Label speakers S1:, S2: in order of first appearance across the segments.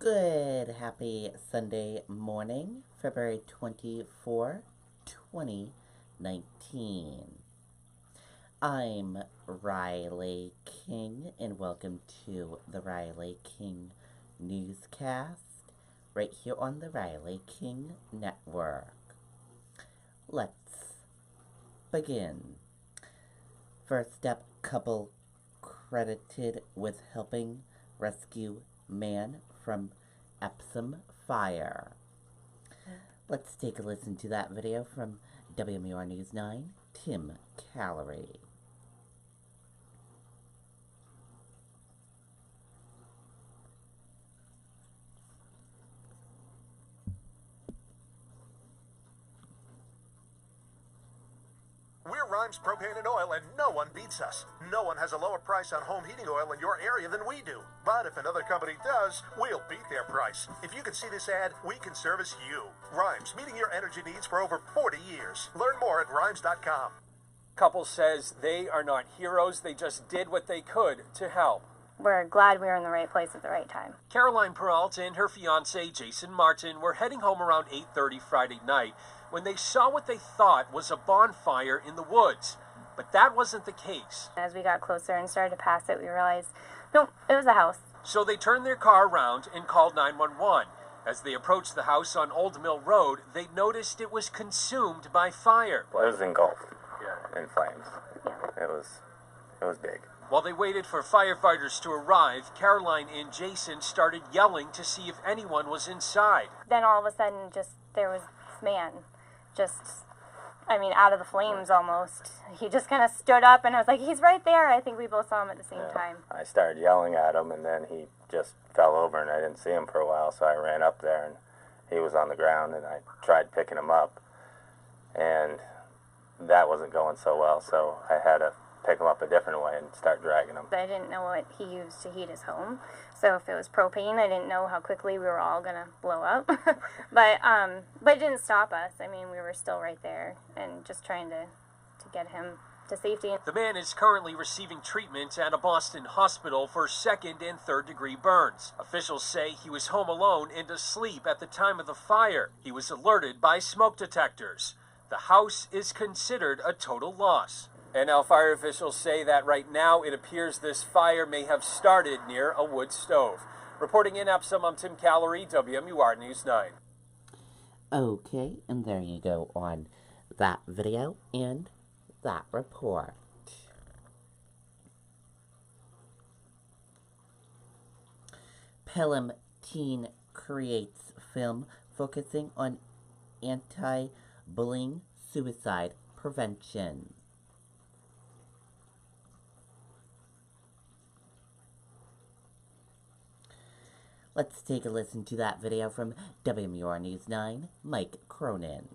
S1: Good, happy Sunday morning, February 24, 2019. I'm Riley King, and welcome to the Riley King Newscast, right here on the Riley King Network. Let's begin. First up, couple credited with helping rescue man from Epsom fire. Let's take a listen to that video from WMUR News 9, Tim Callery.
S2: We're Rhymes Propane and Oil, and no one beats us. No one has a lower price on home heating oil in your area than we do. But if another company does, we'll beat their price. If you can see this ad, we can service you. Rhymes, meeting your energy needs for over 40 years. Learn more at rhymes.com.
S3: Couple says they are not heroes, they just did what they could to help.
S4: We're glad we were in the right place at the right time.
S3: Caroline Peralta and her fiancé Jason Martin were heading home around 8:30 Friday night when they saw what they thought was a bonfire in the woods. But that wasn't the case.
S4: As we got closer and started to pass it, we realized, nope, it was a house.
S3: So they turned their car around and called 911. As they approached the house on Old Mill Road, they noticed it was consumed by fire.
S5: Well, it was engulfed in flames. It was big.
S3: While they waited for firefighters to arrive, Caroline and Jason started yelling to see if anyone was inside.
S4: Then all of a sudden, there was this man, out of the flames almost. He just kind of stood up, and I was like, he's right there. I think we both saw him at the same time.
S5: I started yelling at him, and then he just fell over, and I didn't see him for a while, so I ran up there, and he was on the ground, and I tried picking him up, and that wasn't going so well, so I had to pick him up a different way and start dragging him.
S4: I didn't know what he used to heat his home, so if it was propane, I didn't know how quickly we were all going to blow up. But it didn't stop us. We were still right there and just trying to get him to safety.
S3: The man is currently receiving treatment at a Boston hospital for second and third degree burns. Officials say he was home alone and asleep at the time of the fire. He was alerted by smoke detectors. The house is considered a total loss. And now fire officials say that right now it appears this fire may have started near a wood stove. Reporting in Epsom, I'm Tim Callery, WMUR News 9.
S1: Okay, and there you go on that video and that report. Pelham teen creates film focusing on anti-bullying suicide prevention. Let's take a listen to that video from WMUR News 9, Mike Cronin.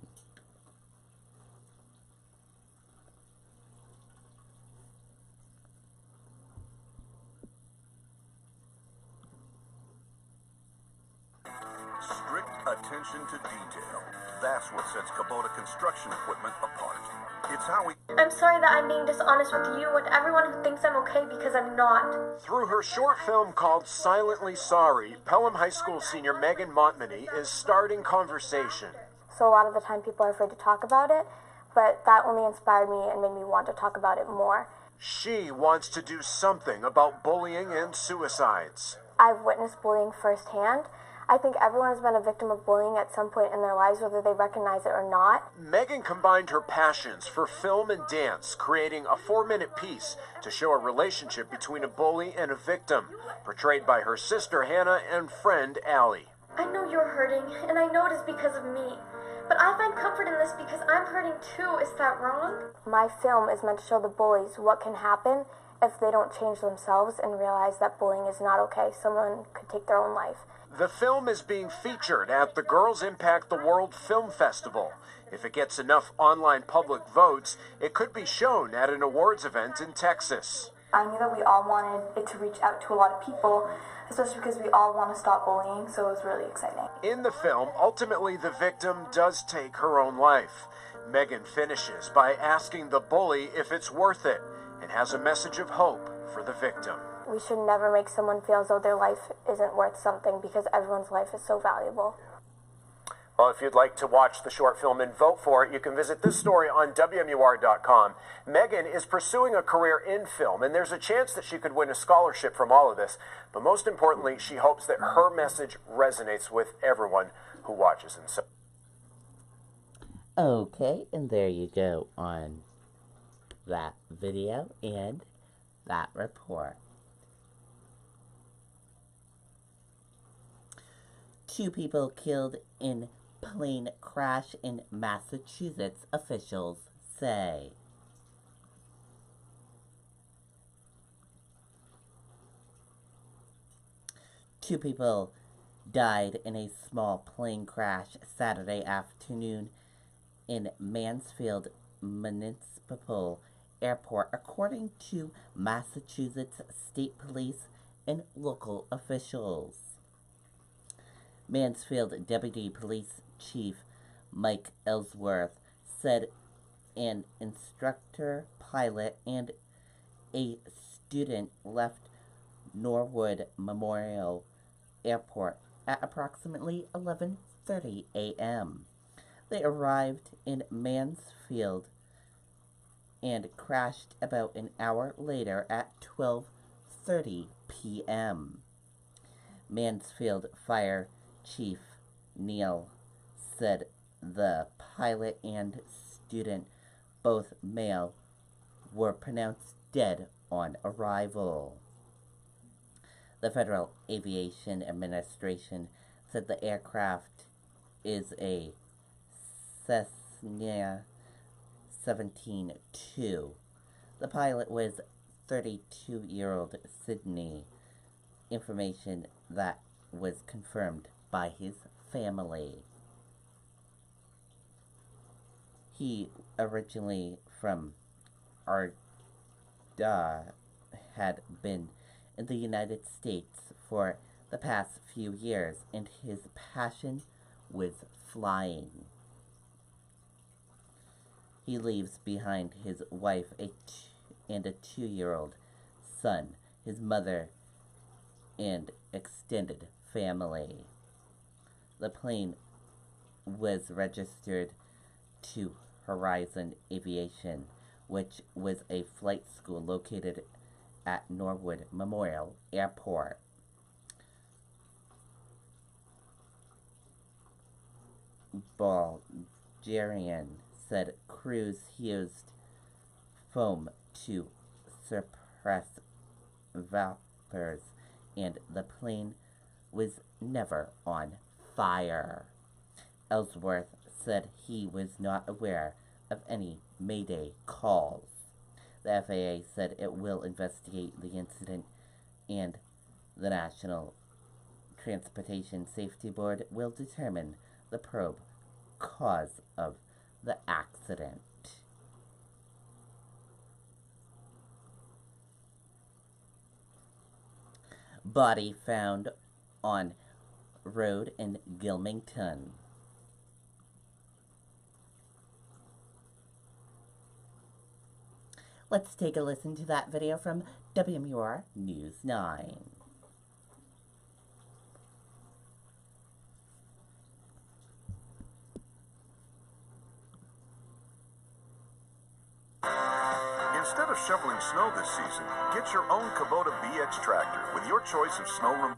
S2: Strict attention to detail. That's what sets Kubota construction equipment apart. It's how we...
S6: I'm sorry that I'm being dishonest with you and everyone who thinks I'm okay because I'm not.
S7: Through her short film called Silently Sorry, Pelham High School senior Megan Montmany is starting conversation.
S6: So a lot of the time people are afraid to talk about it, but that only inspired me and made me want to talk about it more.
S7: She wants to do something about bullying and suicides.
S6: I've witnessed bullying firsthand. I think everyone has been a victim of bullying at some point in their lives, whether they recognize it or not.
S7: Megan combined her passions for film and dance, creating a 4-minute piece to show a relationship between a bully and a victim, portrayed by her sister Hannah and friend Allie.
S6: I know you're hurting, and I know it is because of me. But I find comfort in this because I'm hurting too. Is that wrong? My film is meant to show the bullies what can happen if they don't change themselves and realize that bullying is not okay. Someone could take their own life.
S7: The film is being featured at the Girls Impact the World Film Festival. If it gets enough online public votes, it could be shown at an awards event in Texas.
S6: I knew that we all wanted it to reach out to a lot of people, especially because we all want to stop bullying, so it was really exciting.
S7: In the film, ultimately the victim does take her own life. Megan finishes by asking the bully if it's worth it and has a message of hope for the victim.
S6: We should never make someone feel as though their life isn't worth something because everyone's life is so valuable.
S7: Well, if you'd like to watch the short film and vote for it, you can visit this story on WMUR.com. Megan is pursuing a career in film, and there's a chance that she could win a scholarship from all of this. But most importantly, she hopes that her message resonates with everyone who watches. And so,
S1: okay, and there you go on that video and that report. 2 people killed in plane crash in Massachusetts, officials say. Two people died in a small plane crash Saturday afternoon in Mansfield Municipal Airport, according to Massachusetts State Police and local officials. Mansfield Deputy Police Chief Mike Ellsworth said an instructor, pilot, and a student left Norwood Memorial Airport at approximately 11:30 a.m. They arrived in Mansfield and crashed about an hour later at 12:30 p.m. Mansfield Fire Chief Neal said the pilot and student, both male, were pronounced dead on arrival. The Federal Aviation Administration said the aircraft is a Cessna 17-2. The pilot was 32-year-old Sydney, information that was confirmed by his family. He, originally from Ardagh, had been in the United States for the past few years, and his passion was flying. He leaves behind his wife and a 2-year-old son, his mother, and extended family. The plane was registered to Horizon Aviation, which was a flight school located at Norwood Memorial Airport. Bulgarian said crews used foam to suppress vapors, and the plane was never on fire. Ellsworth said he was not aware of any Mayday calls. The FAA said it will investigate the incident, and the National Transportation Safety Board will determine the probe cause of the accident. Body found on road in Gilmington. Let's take a listen to that video from WMUR News 9.
S8: Instead of shoveling snow this season, get your own Kubota BX tractor with your choice of snow removal.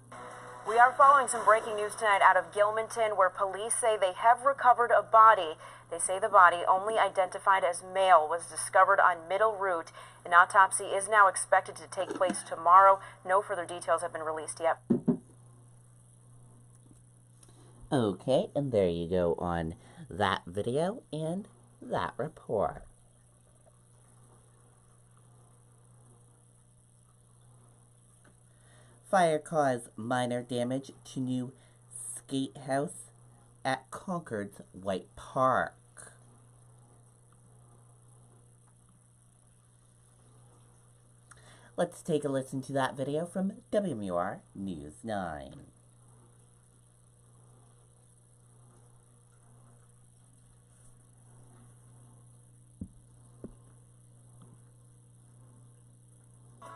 S9: We are following some breaking news tonight out of Gilmanton, where police say they have recovered a body. They say the body, only identified as male, was discovered on Middle Route. An autopsy is now expected to take place tomorrow. No further details have been released yet.
S1: Okay, and there you go on that video and that report. Fire caused minor damage to new skate house at Concord's White Park. Let's take a listen to that video from WMUR News 9.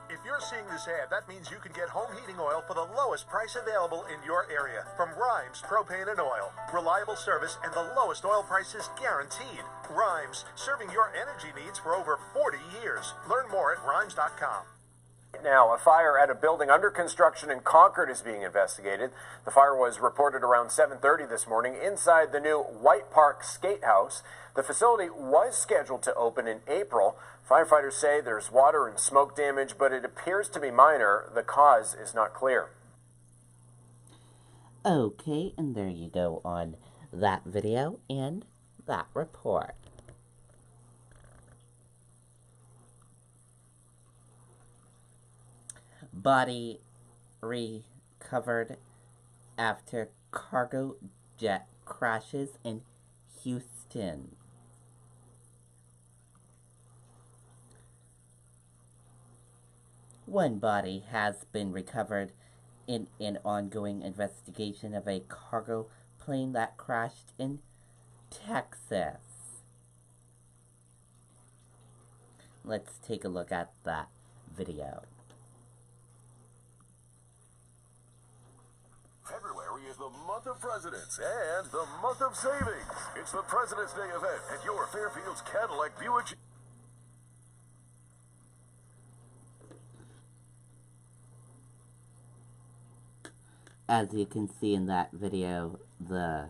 S2: If you're seeing this ad, that means you can get home heating oil for the lowest price available in your area. From Rhymes Propane and Oil. Reliable service and the lowest oil prices guaranteed. Rhymes, serving your energy needs for over 40 years. Learn more at rhymes.com.
S7: Now, a fire at a building under construction in Concord is being investigated. The fire was reported around 7:30 this morning inside the new White Park Skate House. The facility was scheduled to open in April. Firefighters say there's water and smoke damage, but it appears to be minor. The cause is not clear.
S1: Okay, and there you go on that video and that report. Body recovered after cargo jet crashes in Houston. One body has been recovered in an ongoing investigation of a cargo plane that crashed in Texas. Let's take a look at that video.
S8: February is the month of presidents and the month of savings. It's the President's Day event at your Fairfield's Cadillac Buick.
S1: As you can see in that video, the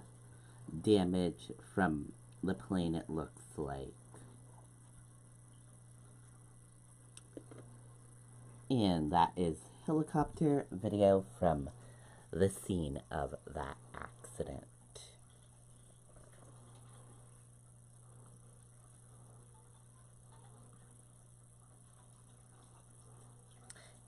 S1: damage from the plane, it looks like. And that is helicopter video from the scene of that accident.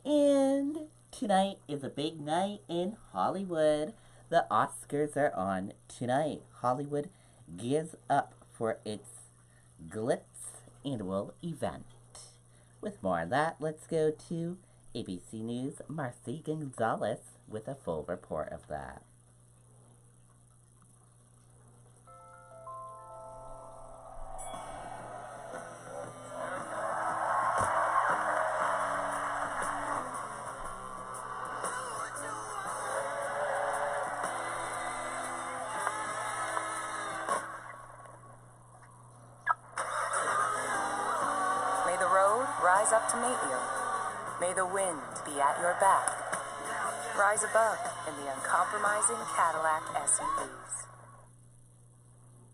S1: And tonight is a big night in Hollywood. The Oscars are on tonight. Hollywood gears up for its Glitz annual event. With more on that, let's go to ABC News' Marcy Gonzalez with a full report of that.
S10: May the road rise up to meet you. May the wind be at your back. Rise above in the uncompromising Cadillac SUVs.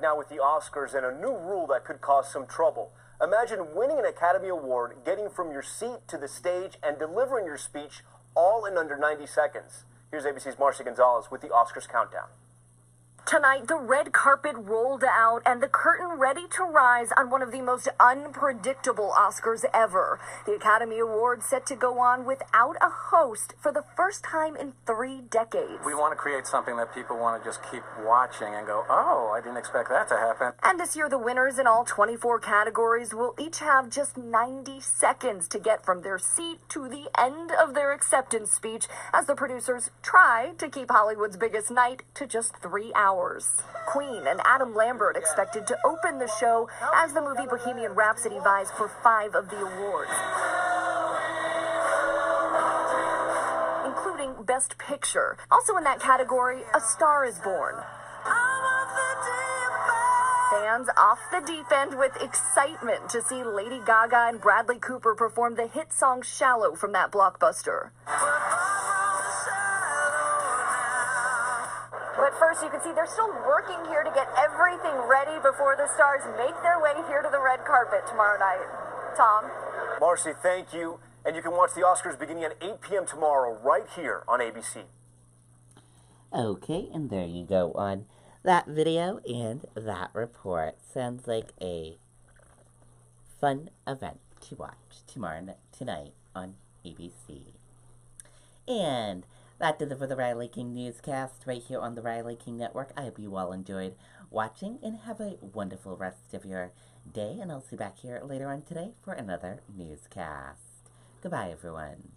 S7: Now with the Oscars and a new rule that could cause some trouble. Imagine winning an Academy Award, getting from your seat to the stage, and delivering your speech all in under 90 seconds. Here's ABC's Marcy Gonzalez with the Oscars Countdown.
S11: Tonight, the red carpet rolled out and the curtain ready to rise on one of the most unpredictable Oscars ever. The Academy Awards set to go on without a host for the first time in 3 decades.
S12: We want to create something that people want to just keep watching and go, oh, I didn't expect that to happen.
S11: And this year, the winners in all 24 categories will each have just 90 seconds to get from their seat to the end of their acceptance speech as the producers try to keep Hollywood's biggest night to just 3 hours. Queen and Adam Lambert expected to open the show as the movie Bohemian Rhapsody vies for 5 of the awards, including Best Picture. Also in that category, A Star is Born. Fans off the deep end with excitement to see Lady Gaga and Bradley Cooper perform the hit song Shallow from that blockbuster.
S9: But first, you can see they're still working here to get everything ready before the stars make their way here to the red carpet tomorrow night. Tom?
S7: Marcy, thank you. And you can watch the Oscars beginning at 8 p.m. tomorrow right here on ABC.
S1: Okay, and there you go on that video and that report. Sounds like a fun event to watch tonight on ABC. And that does it for the Riley King Newscast right here on the Riley King Network. I hope you all enjoyed watching and have a wonderful rest of your day. And I'll see you back here later on today for another newscast. Goodbye, everyone.